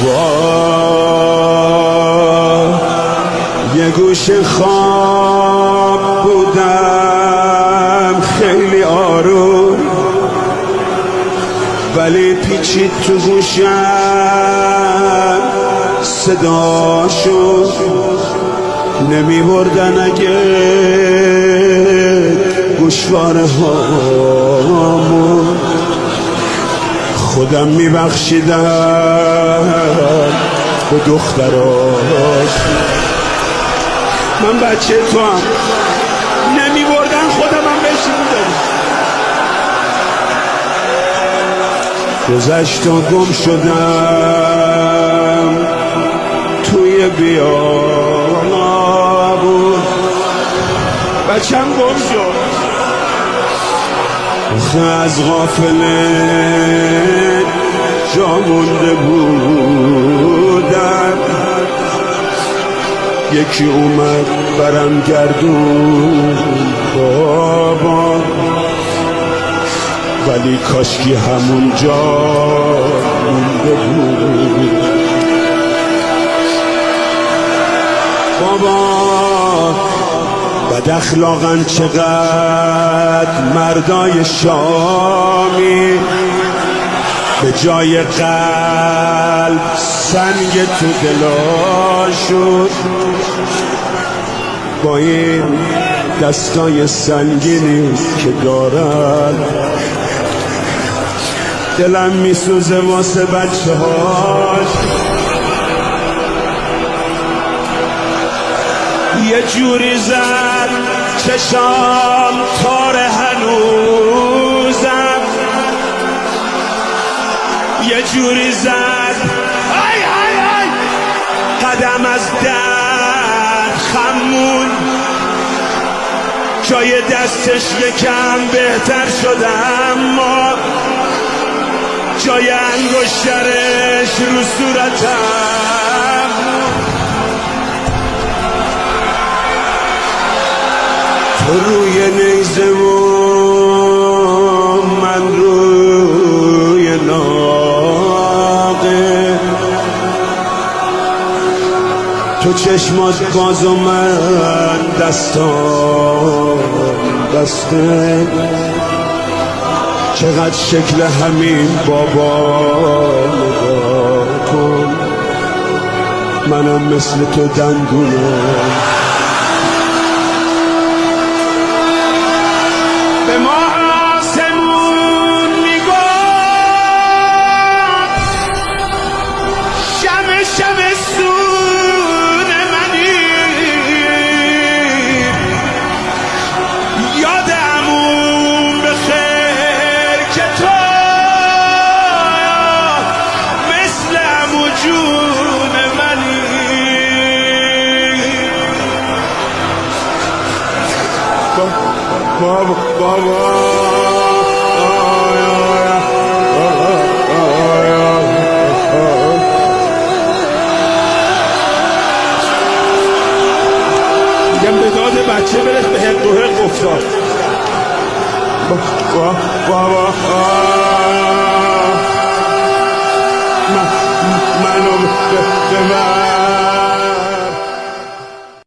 بابا یه گوشه خواب بودم خیلی آروم، ولی پیچید تو گوشم صدا شد. نمی بردن اگه گوشواره هامون، خودم می بخشیدم به دختراش. من بچه تو هم نمی بردن، خودم هم بهش میدادم. گذشت و گم شدم توی بیابون، بچم گم شد. از غافله جا مونده بودم، یکی اومد برم گردون بابا، ولی کاشکی همون جا مونده بود. بابا بد اخلاقن چقدر مردای شامی، به جای قلب سنگ تو دلاشون، با این دستای سنگینی که دارن دلم میسوزه واسه بچه هاش. یه جوری زد چشام تار هنوزم، یه جوری زد ای ای ای قدم از در خمون، جای دستش یکم بهتر شده اما جای انگشترش رو صورتم. تو روی نیزه و من روی ناقه، تو چشمات باز و من دستام بسته. چقدر شکل همین بابا نگاه کن، منم مثل تو دندونم. به ما آسمون میگفت شمع شمع سون منی، یاد عموم بخیر که تو مثل عمو جون منی. بابا میگم به داد بچه برس به حق و حق افتاد. بابا منو ببر